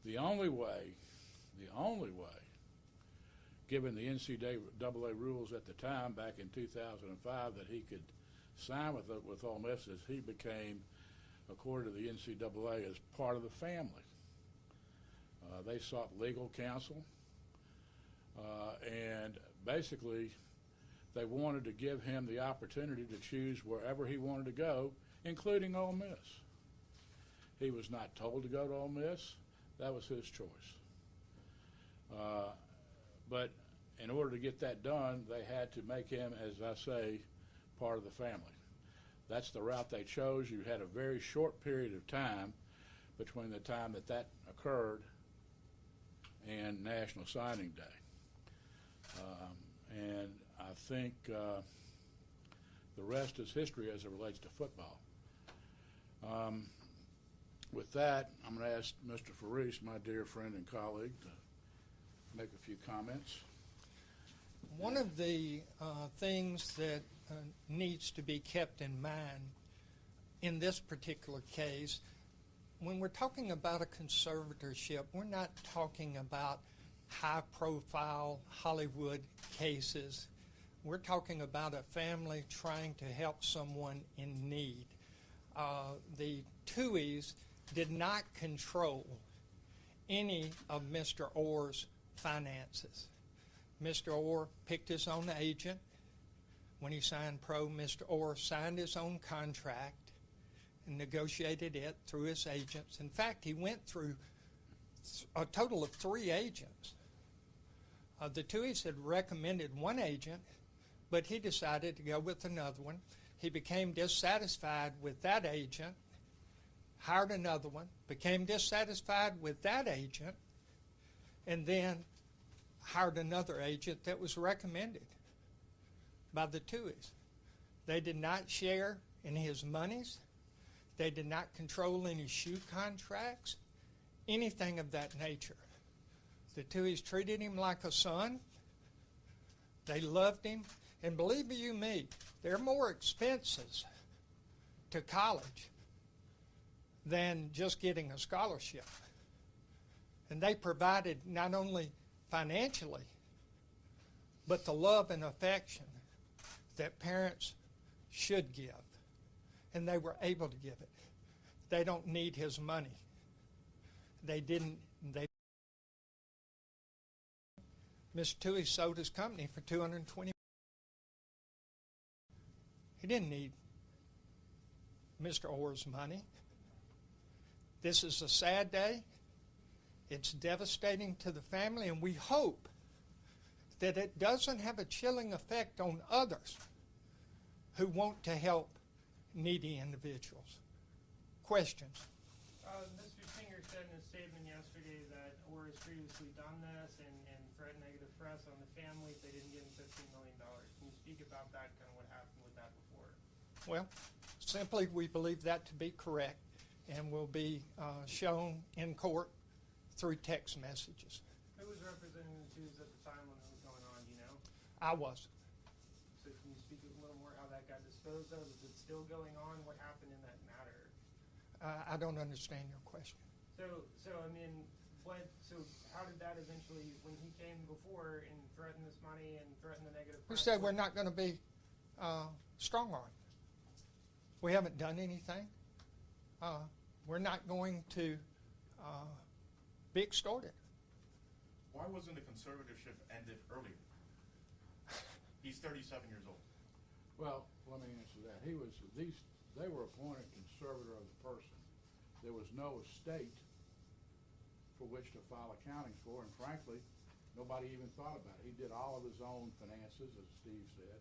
The only way, given the NCAA rules at the time back in 2005 that he could sign with Ole Miss, is he became, according to the NCAA, as part of the family. They sought legal counsel, and basically they wanted to give him the opportunity to choose wherever he wanted to go, including Ole Miss. He was not told to go to Ole Miss. That was his choice. But in order to get that done, they had to make him, as I say, part of the family. That's the route they chose. You had a very short period of time between the time that occurred and National Signing Day. And I think the rest is history as it relates to football. With that, I'm going to ask Mr. Faris, my dear friend and colleague, to make a few comments. One of the things that needs to be kept in mind in this particular case, when we're talking about a conservatorship, we're not talking about high-profile Hollywood cases. We're talking about a family trying to help someone in need. The Tuohys did not control any of Mr. Oher's finances. Mr. Oher picked his own agent. When he signed pro, Mr. Oher signed his own contract and negotiated it through his agents. In fact, he went through a total of 3 agents. The Tuohys had recommended one agent, but he decided to go with another one. He became dissatisfied with that agent, hired another one, became dissatisfied with that agent, and then hired another agent that was recommended by the Tuohys. They did not share in his monies. They did not control any shoe contracts, anything of that nature. The Tuohys treated him like a son. They loved him. And believe you me, there are more expenses to college than just getting a scholarship. And they provided not only financially, but the love and affection that parents should give. And they were able to give it. They don't need his money. Mr. Tuohy sold his company for $220. He didn't need Mr. Oher's money. This is a sad day. It's devastating to the family, and we hope that it doesn't have a chilling effect on others who want to help needy individuals. Questions? Mr. Singer said in a statement yesterday that Oher has previously done this and threatened negative press on the family if they didn't give him $15 million. Can you speak about that, kind of what happened with that before? Well, simply we believe that to be correct and will be shown in court through text messages. Who was representing the Tuohys at the time when it was going on, do you know? I was. So can you speak a little more how that got disposed of? Is it still going on? What happened in that matter? I don't understand your question. So I mean, so how did that eventually, when he came before and threatened this money and threatened the negative We press? said we're not going to be strong-armed. We haven't done anything. We're not going to be extorted. Why wasn't the conservatorship ended earlier? He's 37 years old. Well, let me answer that. They were appointed conservator of the person. There was no estate for which to file accounting for, and frankly, nobody even thought about it. He did all of his own finances, as Steve said.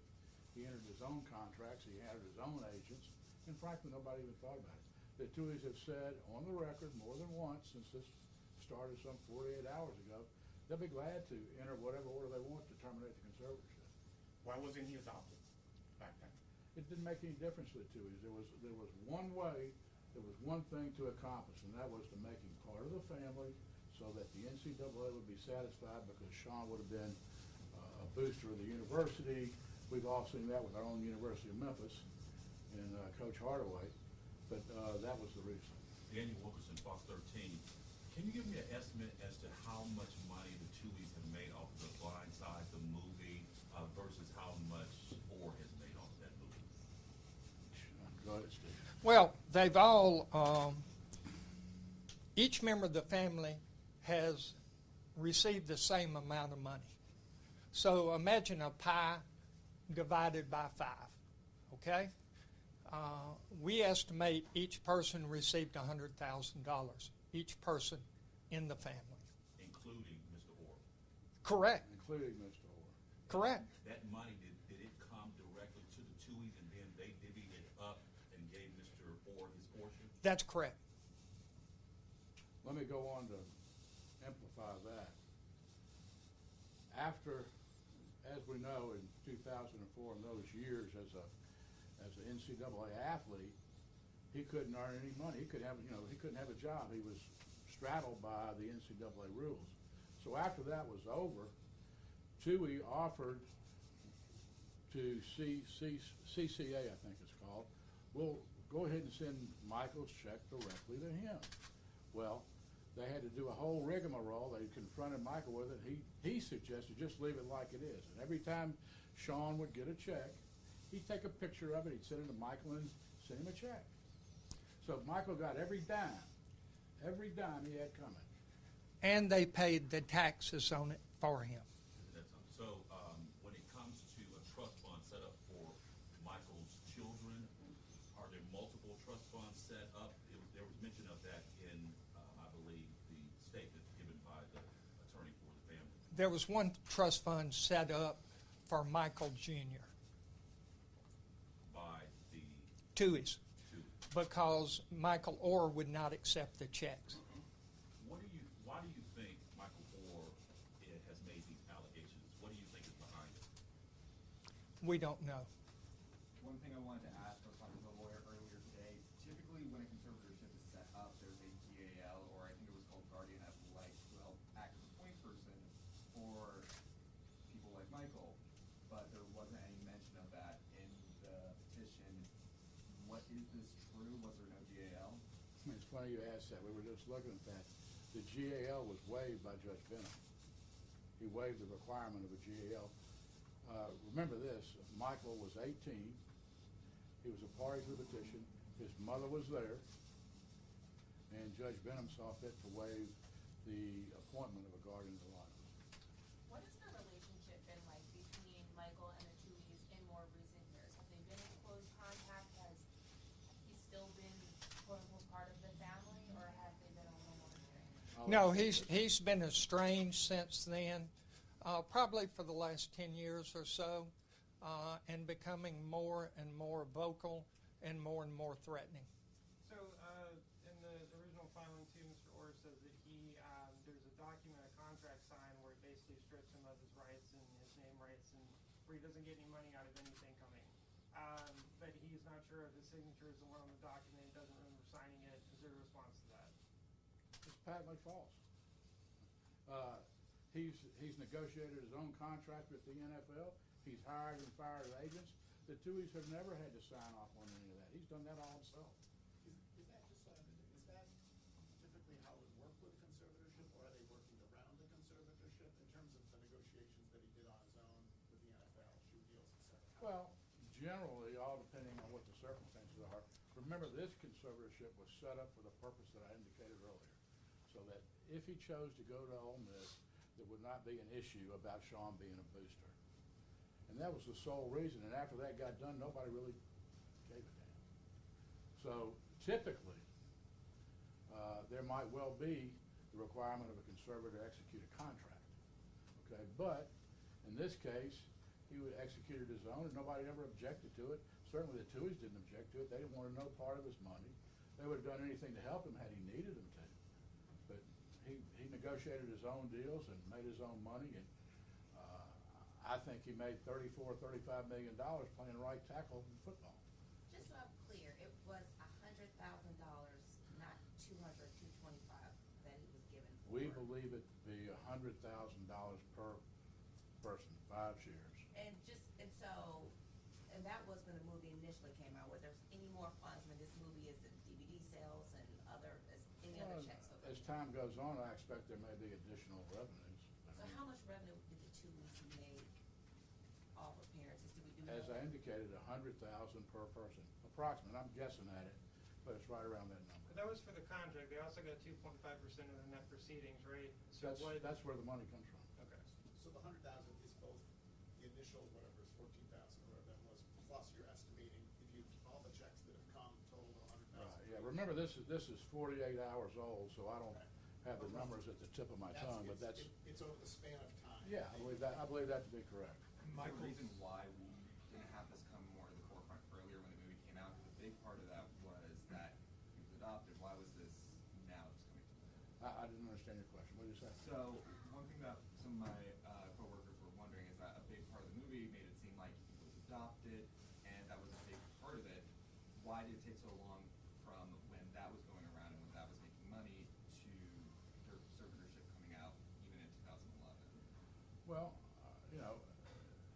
He entered his own contracts. He hired his own agents, and frankly, nobody even thought about it. The Tuohys have said on the record more than once since this started some 48 hours ago, they'll be glad to enter whatever order they want to terminate the conservatorship. Why wasn't he adopted back then? It didn't make any difference to the Tuohys. There was one way, there was one thing to accomplish, and that was to make him part of the family so that the NCAA would be satisfied, because Sean would have been a booster of the university. We've all seen that with our own University of Memphis and Coach Hardaway, but that was the reason. Danny Wilkerson, Fox 13. Can you give me an estimate Well, they've all, each member of the family has received the same amount of money. So imagine a pie divided by 5, okay? We estimate each person received $100,000, each person in the family. Including Mr. Oher. Correct, Including Mr. Oher. correct. That money, did it come directly to the Tuohys and then they divvied it up and gave Mr. Oher his portion? That's correct. Let me go on to amplify that. After, as we know, in 2004, in those years as an NCAA athlete, he couldn't earn any money. He couldn't have a job. He was straddled by the NCAA rules. So after that was over, Tuohy offered to CCA, I think it's called, we'll go ahead and send Michael's check directly to him. Well, they had to do a whole rigmarole. They confronted Michael with it. He suggested just leave it like it is. And every time Sean would get a check, he'd take a picture of it, he'd send it to Michael and send him a check. So Michael got every dime he had coming. And they paid the taxes on it for him. So when it comes to a trust fund set up for Michael's children, are there multiple trust funds set up? There was mention of that in, I believe, the statement given by the attorney for the family. There was one trust fund set up for Michael Jr. By the Tuohy's, two. because Michael Oher would not accept the checks. Why do you think Michael Oher has made these allegations? What do you think is behind it? We don't know. One thing I wanted to ask, I was talking to a lawyer earlier today. Typically, when a conservatorship is set up, there's a GAL, or I think it was called guardian ad litem, to help act as a point person for people like Michael. But there wasn't any mention of that in the petition. What is this true? Was there no GAL? It's funny you asked that. We were just looking at that. The GAL was waived by Judge Benham. He waived the requirement of a GAL. Remember this, Michael was 18. He was a party to the petition. His mother was there. And Judge Benham saw fit to waive the appointment of a guardian ad litem. What has the relationship been like between Michael and the Tuohys in more recent years? Have they been in close contact? Has he still been quote unquote part of the family, or have they been a little more estranged? No, he's been estranged since then, probably for the last 10 years or so, and becoming more and more vocal and more threatening. So, in the original filing too, Mr. Oher says that there's a document, a contract signed where it basically strips him of his rights and his name rights, and where he doesn't get any money out of anything coming. But he's not sure if his signature is the one on the document, he doesn't remember signing it. Is there a response to that? It's patently false. He's negotiated his own contract with the NFL. He's hired and fired agents. The Tuohys have never had to sign off on any of that. He's done that all himself. Is that typically how it would work with conservatorship, or are they working around the conservatorship in terms of the negotiations that he did on his own with the NFL, shoe deals, et cetera? Well, generally, all depending on what the circumstances are. Remember, this conservatorship was set up for the purpose that I indicated earlier, so that if he chose to go to Ole Miss, there would not be an issue about Sean being a booster. And that was the sole reason, and after that got done, nobody really gave a damn. So typically, there might well be the requirement of a conservator to execute a contract, okay? But in this case, he would executed his own, and nobody ever objected to it. Certainly the Tuohys didn't object to it. They didn't want no part of his money. They would have done anything to help him had he needed them to. But he negotiated his own deals and made his own money, and I think he made $34, $35 million playing right tackle in football. Just so I'm clear, it was $100,000, not 200, 225 that he was given for. We believe it to be $100,000 per person, 5 shares. And that was when the movie initially came out. Were there any more funds when this movie is the DVD sales and any other checks? As time goes on, I expect there may be additional revenues. So how much revenue did the Tuohys make off appearances? Do we do As I indicated, $100,000 per person, approximate. I'm guessing at it. but it's right around that number. But that was for the contract. They also got 2.5% of the net proceedings, right? So That's where the money comes from. Okay. So the 100,000 is both the initial, whatever, it's 14,000, whatever that was, plus you're estimating, if you, all the checks that have come total 100,000. Right, yeah, remember, this is 48 hours old, so I don't have the numbers at the tip of my tongue, but that's, It's over the span of time. yeah, I believe that to be correct. The reason why we didn't have this come more to the forefront earlier when the movie came out, because a big part of that was that he was adopted. Why was this now just coming to the I didn't understand your question. What did you say? So one thing that some of my coworkers were wondering is that a big part of the movie made it seem like he was adopted, and that was a big part of it. Why did it take so long from when that was going around and when that was making money to conservatorship coming out even in 2011? Well,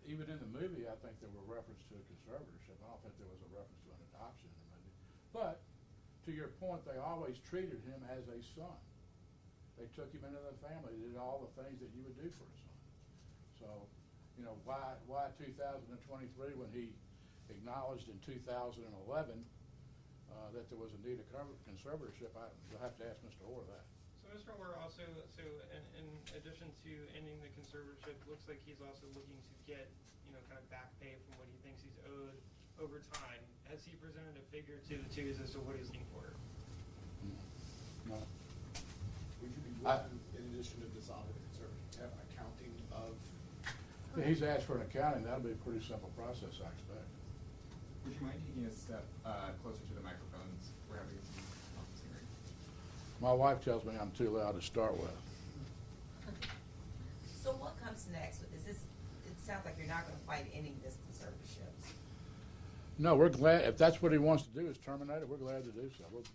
even in the movie, I think there were reference to a conservatorship. I don't think there was a reference to an adoption in the movie. But to your point, they always treated him as a son. They took him into the family, did all the things that you would do for a son. So, why 2023 when he acknowledged in 2011 that there was a need of conservatorship? You'll have to ask Mr. Oher that. So Mr. Oher also, in addition to ending the conservatorship, looks like he's also looking to get, kind of back pay from what he thinks he's owed over time. Has he presented a figure to the Tuohys as to what he's looking for? No. Would you be willing, in addition to dissolving the conservatorship, to have an accounting of? He's asked for an accounting. That'll be a pretty simple process, I expect. Would you mind taking a step closer to the microphones? We're having some conferencing right now. My wife tells me I'm too loud to start with. So what comes next with this? It sounds like you're not going to fight ending this conservatorship. No, we're glad, if that's what he wants to do is terminate it, we're glad to do so. As a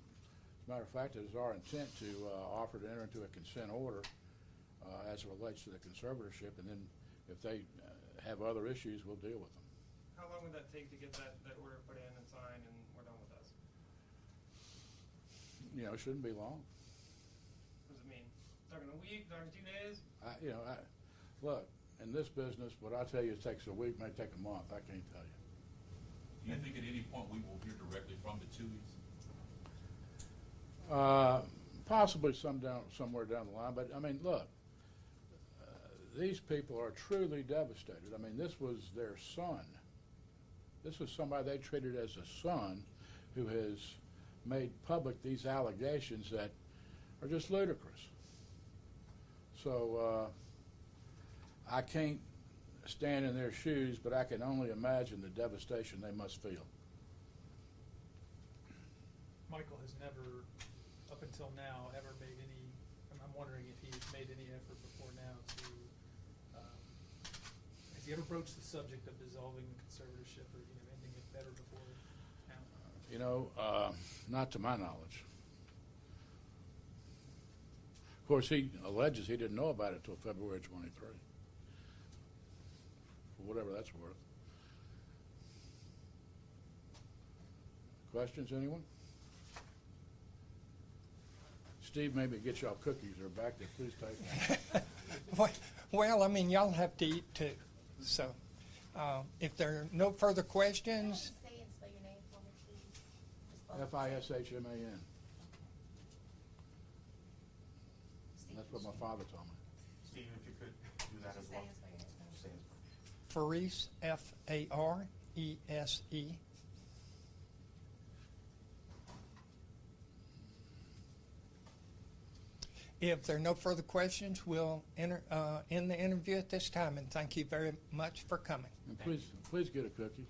matter of fact, it is our intent to offer to enter into a consent order as it relates to the conservatorship, and then if they have other issues, we'll deal with them. How long would that take to get that order put in and signed and we're done with us? It shouldn't be long. What does it mean? Talking a week, talking 2 days? Look, in this business, what I tell you it takes a week, may take a month. I can't tell you. Do you think at any point we will hear directly from the Tuohys? Possibly somewhere down the line, but look, these people are truly devastated. This was their son. This was somebody they treated as a son who has made public these allegations that are just ludicrous. So I can't stand in their shoes, but I can only imagine the devastation they must feel. Michael has never, up until now, ever made any, I'm wondering if he's made any effort before now to, has he ever broached the subject of dissolving the conservatorship or, ending it better before now? Not to my knowledge. Of course, he alleges he didn't know about it until February 23. For whatever that's worth. Questions, anyone? Steve, maybe get y'all cookies. They're back there. Please take them. Well, y'all have to eat too. So if there are no further questions. Say and spell your name for me, please. Fishman. That's what my father told me. Steve, if you could do that as Say well. and spell your name. Say it. Fares, F-A-R-E-S-E. If there are no further questions, we'll end the interview at this time, and thank you very much for coming. And please get a cookie.